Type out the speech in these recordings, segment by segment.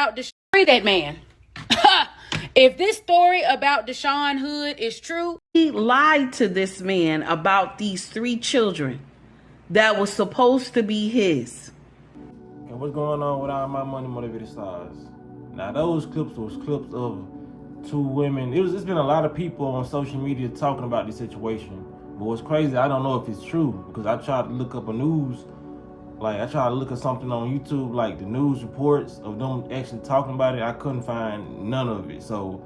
about free that man. If this story about Deshaun Hood is true, he lied to this man about these 3 children that was supposed to be his. And what's going on with all my money motivated stars? Now those clips was clips of 2 women. It's been a lot of people on social media talking about this situation. But what's crazy, I don't know if it's true, because I tried to look up a news, I tried to look at something on YouTube, like the news reports of them actually talking about it. I couldn't find none of it. So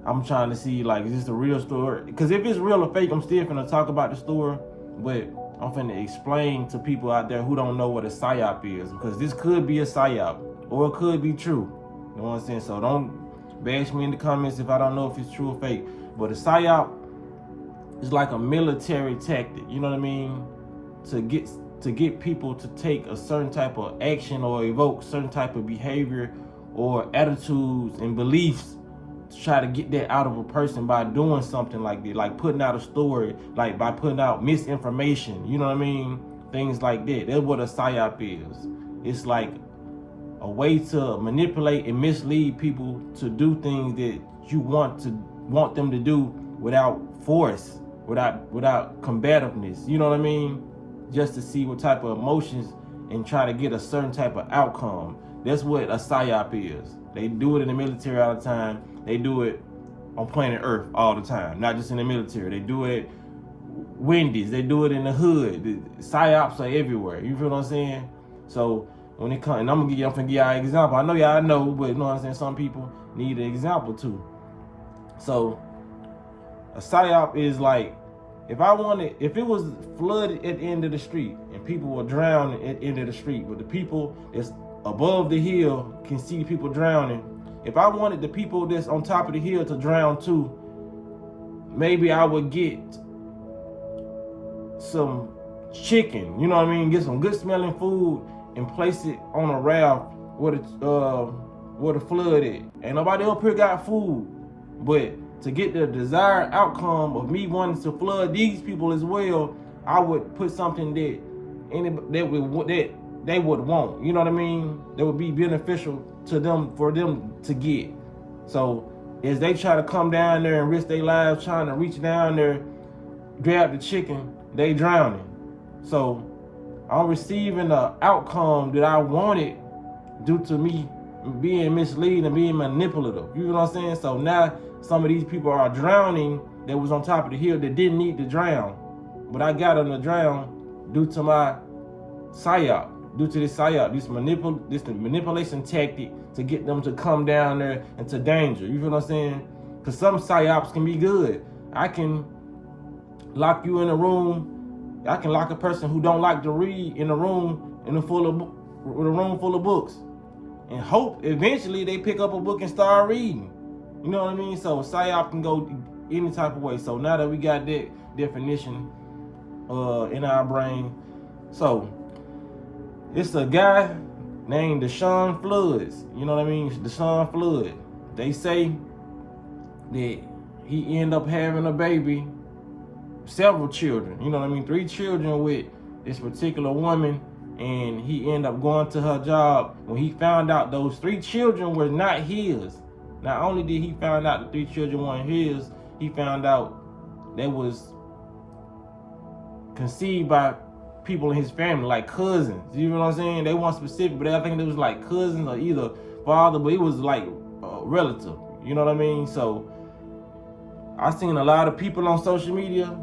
I'm trying to see, is this a real story? Because if it's real or fake, I'm still finna talk about the story. But I'm finna explain to people out there who don't know what a psyop is, because this could be a psyop or it could be true. You know what I'm saying? So don't bash me in the comments if I don't know if it's true or fake. But a psyop is like a military tactic, you know what I mean? To get people to take a certain type of action or evoke certain type of behavior or attitudes and beliefs, to try to get that out of a person by doing something like that, like putting out a story, like by putting out misinformation, you know what I mean? Things like that. That's what a psyop is. It's like a way to manipulate and mislead people to do things that you want them to do without force, without combativeness, you know what I mean? Just to see what type of emotions and try to get a certain type of outcome. That's what a psyop is. They do it in the military all the time. They do it on planet Earth all the time, not just in the military. They do it Wendy's. They do it in the hood. The psyops are everywhere. You feel what I'm saying? So when it comes, and I'm gonna give y'all an example. I know y'all know, but you know what I'm saying? Some people need an example too. So a psyop is like, if it was flooded at the end of the street and people were drowning at the end of the street, but the people that's above the hill can see people drowning. If I wanted the people that's on top of the hill to drown too, maybe I would get some chicken, you know what I mean? Get some good smelling food and place it on a raft where the flood is. Ain't nobody up here got food, but to get the desired outcome of me wanting to flood these people as well, I would put something that they would want. You know what I mean? That would be beneficial to them, for them to get. So as they try to come down there and risk their lives trying to reach down there, grab the chicken, they drowning. So I'm receiving the outcome that I wanted due to me being misleading and being manipulative. You know what I'm saying? So now some of these people are drowning that was on top of the hill that didn't need to drown. But I got them to drown due to my psyop, due to this psyop, this manipulation tactic to get them to come down there into danger. You feel what I'm saying? Because some psyops can be good. I can lock you in a room. I can lock a person who don't like to read in a room with a room full of books, and hope eventually they pick up a book and start reading. You know what I mean? So psyop can go any type of way. So now that we got that definition in our brain, so it's a guy named Deshaun Floods. You know what I mean? Deshaun Flood. They say that he ended up having a baby, several children. You know what I mean? 3 children with this particular woman, and he ended up going to her job when he found out those 3 children were not his. Not only did he find out the 3 children weren't his, he found out they was conceived by people in his family, like cousins. You know what I'm saying? They weren't specific, but I think it was like cousins or either father, but it was like a relative. You know what I mean? So I seen a lot of people on social media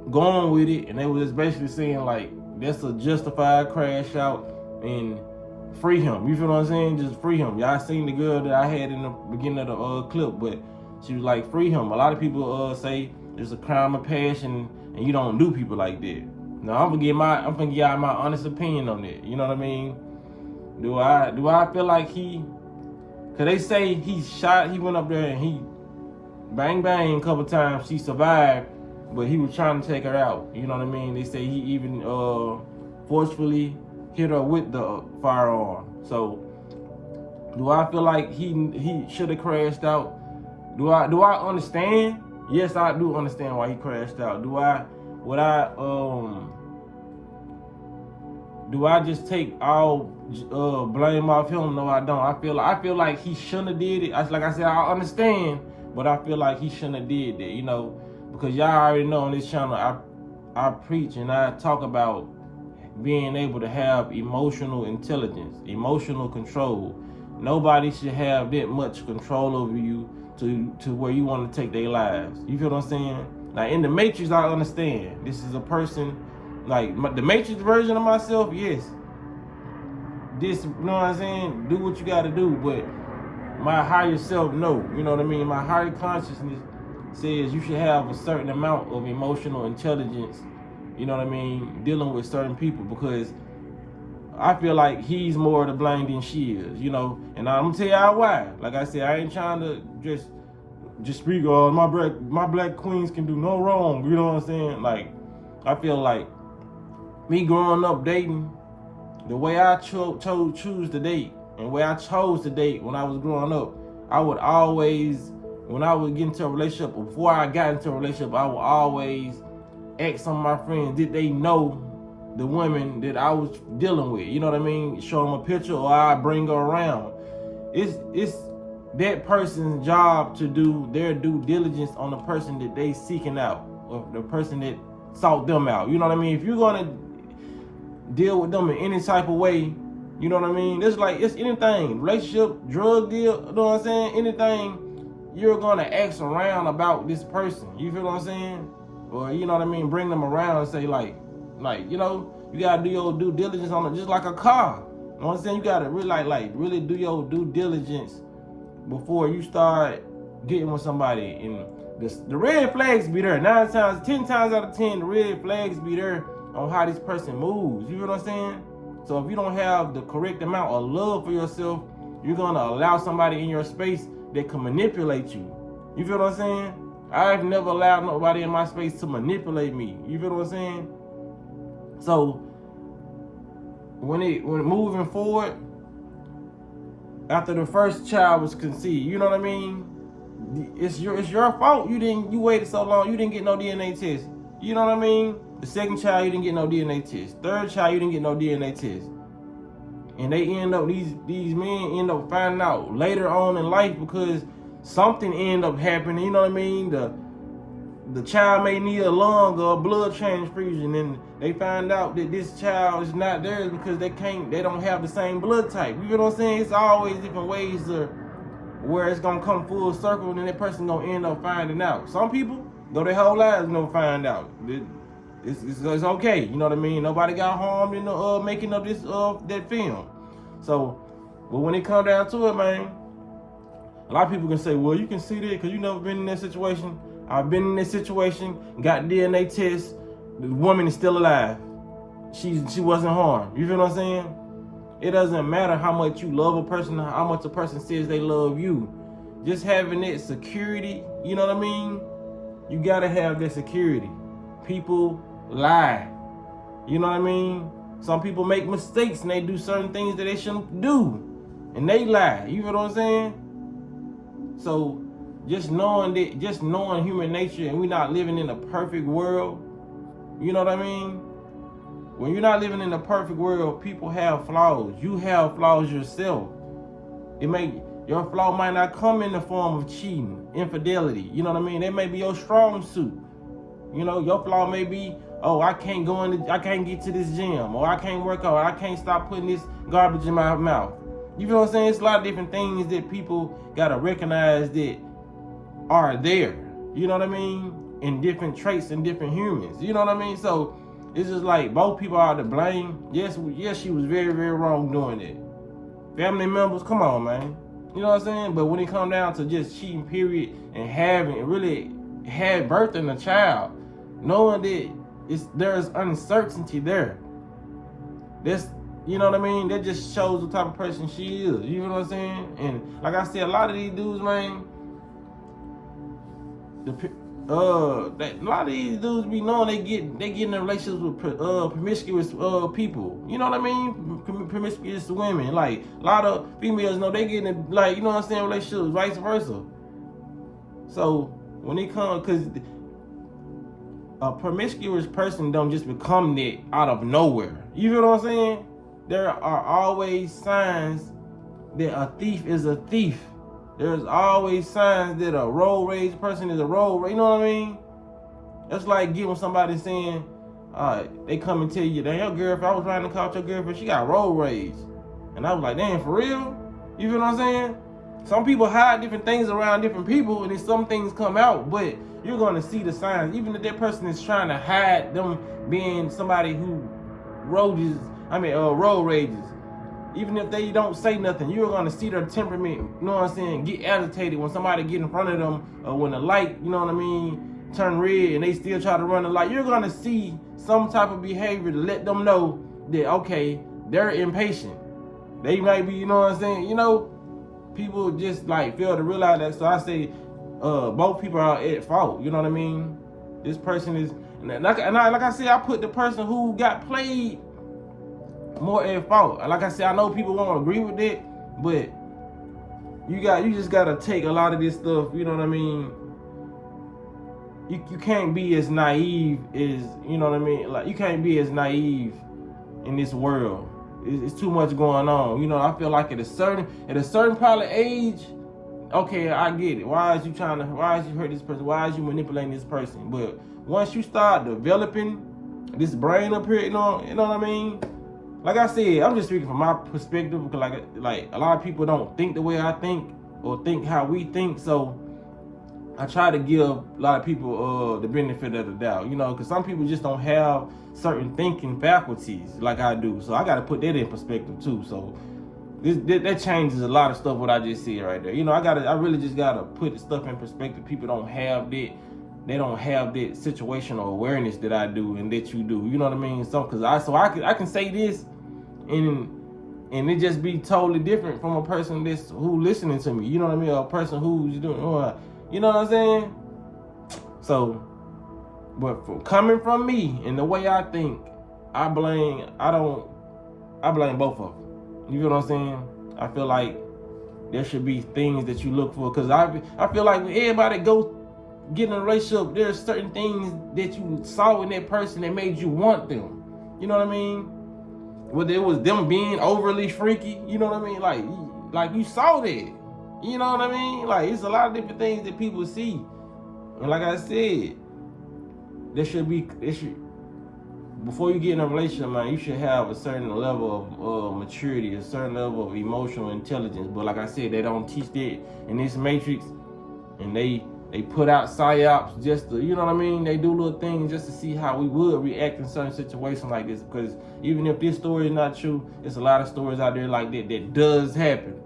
going with it, and they was just basically saying like, that's a justified crash out and free him. You feel what I'm saying? Just free him. Y'all seen the girl that I had in the beginning of the clip, but she was like, free him. A lot of people say it's a crime of passion and you don't do people like that. Now I'm gonna give y'all my honest opinion on that. You know what I mean? Do I feel like cause they say he went up there and he bang bang a couple times, she survived, but he was trying to take her out. You know what I mean? They say he even forcefully hit her with the firearm. So do I feel like he should have crashed out? Do I understand? Yes, I do understand why he crashed out. do I just take all blame off him? No, I don't. I feel like he shouldn't have did it. Like I said, I understand, but I feel like he shouldn't have did that, you know, because y'all already know on this channel, I preach and I talk about being able to have emotional intelligence, emotional control. Nobody should have that much control over you to where you want to take their lives. You feel what I'm saying? Now in the Matrix, I understand. This is a person, like the Matrix version of myself, yes. This, you know what I'm saying? Do what you got to do, but my higher self, no. You know what I mean? My higher consciousness says you should have a certain amount of emotional intelligence, you know what I mean, dealing with certain people, because I feel like he's more to blame than she is, you know. And I'm gonna tell y'all why. Like I said, I ain't trying to just speak on my black queens can do no wrong, you know what I'm saying? Like, I feel like me growing up dating, the way I choose to date, and the way I chose to date when I was growing up, I would always, when I would get into a relationship, or before I got into a relationship, I would always ask some of my friends, did they know the women that I was dealing with? You know what I mean? Show them a picture, or I bring her around. It's that person's job to do their due diligence on the person that they seeking out, or the person that sought them out. You know what I mean? If you're gonna deal with them in any type of way, you know what I mean? It's like, it's anything, relationship, drug deal, you know what I'm saying? Anything, you're gonna ask around about this person. You feel what I'm saying? Or, you know what I mean? Bring them around and say like, you know, you gotta do your due diligence on it, just like a car. You know what I'm saying? You gotta really really do your due diligence before you start getting with somebody. And the red flags be there. 10 times out of 10, the red flags be there on how this person moves. You know what I'm saying? So if you don't have the correct amount of love for yourself, you're gonna allow somebody in your space that can manipulate you. You feel what I'm saying? I've never allowed nobody in my space to manipulate me. You feel what I'm saying? So when moving forward, after the first child was conceived, you know what I mean? It's your fault. You waited so long. You didn't get no DNA test. You know what I mean? The second child, you didn't get no DNA test. Third child, you didn't get no DNA test. And they end up, these men end up finding out later on in life, because something end up happening. You know what I mean? The child may need a lung or a blood transfusion, and they find out that this child is not theirs because they don't have the same blood type. You know what I'm saying? It's always different ways where it's gonna come full circle, and then that person gonna end up finding out. Some people go their whole lives and don't find out. It's okay. You know what I mean? Nobody got harmed in the making of this that film. So, but when it come down to it, man, a lot of people can say, well, you can see that because you never been in that situation. I've been in that situation, got DNA tests, the woman is still alive. She wasn't harmed. You feel what I'm saying? It doesn't matter how much you love a person, how much a person says they love you. Just having that security, you know what I mean? You gotta have that security. People lie. You know what I mean? Some people make mistakes and they do certain things that they shouldn't do. And they lie. You feel what I'm saying? So just knowing human nature, and we're not living in a perfect world, you know what I mean? When you're not living in a perfect world, people have flaws. You have flaws yourself. Your flaw might not come in the form of cheating, infidelity. You know what I mean? That may be your strong suit. You know, your flaw may be, oh, I can't get to this gym, or I can't work out, or I can't stop putting this garbage in my mouth. You know what I'm saying? It's a lot of different things that people gotta recognize that are there. You know what I mean? In different traits in different humans. You know what I mean? So it's just like both people are to blame. Yes, she was very, very wrong doing it. Family members, come on, man. You know what I'm saying? But when it comes down to just cheating, period, and really had birthing a child, knowing that there's uncertainty there. You know what I mean? That just shows the type of person she is. You know what I'm saying? And like I said, a lot of these dudes, man, a lot of these dudes be knowing they get in relationships with promiscuous people. You know what I mean? Promiscuous women. Like a lot of females know they get in, like, you know what I'm saying, relationships, vice versa. So when it comes, because a promiscuous person don't just become that out of nowhere. You feel what I'm saying? There are always signs that a thief is a thief. There's always signs that a road rage person is a road rage. You know what I mean? That's like getting somebody saying, they come and tell you that your girlfriend, I was trying to call your girlfriend, she got road rage. And I was like, damn, for real? You feel what I'm saying? Some people hide different things around different people, and then some things come out, but you're going to see the signs. Even if that person is trying to hide them being somebody who road rages. Even if they don't say nothing, you're going to see their temperament, you know what I'm saying, get agitated when somebody get in front of them, or when the light, you know what I mean, turn red and they still try to run the light. You're going to see some type of behavior to let them know that, okay, they're impatient. They might be, you know what I'm saying, you know, people just like fail to realize that. So I say both people are at fault, you know what I mean? This person is, like I said, I put the person who got played more at fault. Like I said, I know people won't agree with it, but you just gotta take a lot of this stuff, you know what I mean? You can't be as naive as, you know what I mean? Like, you can't be as naive in this world. It's too much going on. You know, I feel like at a certain probably age, okay, I get it. Why is you hurt this person? Why is you manipulating this person? But once you start developing this brain up here, you know what I mean? Like I said, I'm just speaking from my perspective, because like a lot of people don't think the way I think or think how we think. So I try to give a lot of people the benefit of the doubt, you know, because some people just don't have certain thinking faculties like I do. So I got to put that in perspective too. So that changes a lot of stuff what I just said right there. You know, I really just got to put the stuff in perspective. People don't have that. They don't have that situational awareness that I do and that you do. You know what I mean? So I can say this and it just be totally different from a person who listening to me. You know what I mean? Or a person who's doing. You know what I'm saying? So, but coming from me and the way I think, I blame both of them. You feel what I'm saying? I feel like there should be things that you look for, because I feel like when everybody get in a relationship, there's certain things that you saw in that person that made you want them. You know what I mean? Whether it was them being overly freaky, you know what I mean? Like you saw that. You know what I mean? Like, it's a lot of different things that people see. And like I said, before you get in a relationship, man, you should have a certain level of maturity, a certain level of emotional intelligence. But like I said, they don't teach that in this matrix. And they put out psyops just to, you know what I mean? They do little things just to see how we would react in certain situations like this. Because even if this story is not true, there's a lot of stories out there like that does happen.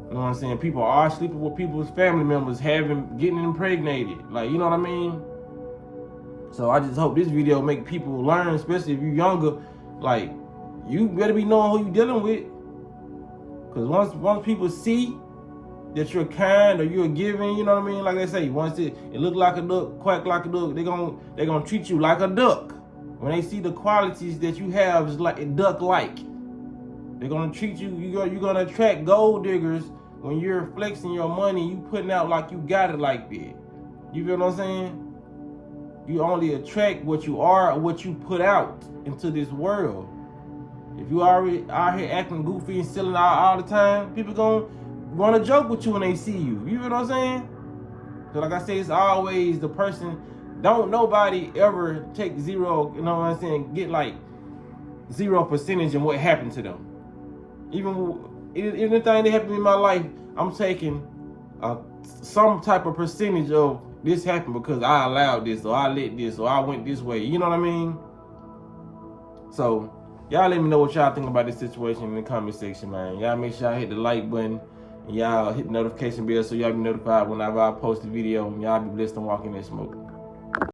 You know what I'm saying? People are sleeping with people's family members, getting impregnated. Like, you know what I mean? So I just hope this video make people learn, especially if you're younger. Like, you better be knowing who you're dealing with. Because once people see that you're kind or you're giving, you know what I mean? Like they say, once it look like a duck, quack like a duck, they're gonna treat you like a duck. When they see the qualities that you have is like a duck-like. They're gonna treat you, you're gonna attract gold diggers when you're flexing your money, you putting out like you got it like that. You feel what I'm saying? You only attract what you are or what you put out into this world. If you already out here acting goofy and selling out all the time, people gonna want to joke with you when they see you. You feel what I'm saying? So like I say, it's always the person. Don't nobody ever take zero, you know what I'm saying, get like 0% in what happened to them. Even anything that happened in my life, I'm taking some type of percentage of this happened because I allowed this, or I let this, or I went this way. You know what I mean? So y'all let me know what y'all think about this situation in the comment section, man. Y'all make sure y'all hit the like button and y'all hit the notification bell so y'all be notified whenever I post a video. And y'all be blessed and walk in that smoke.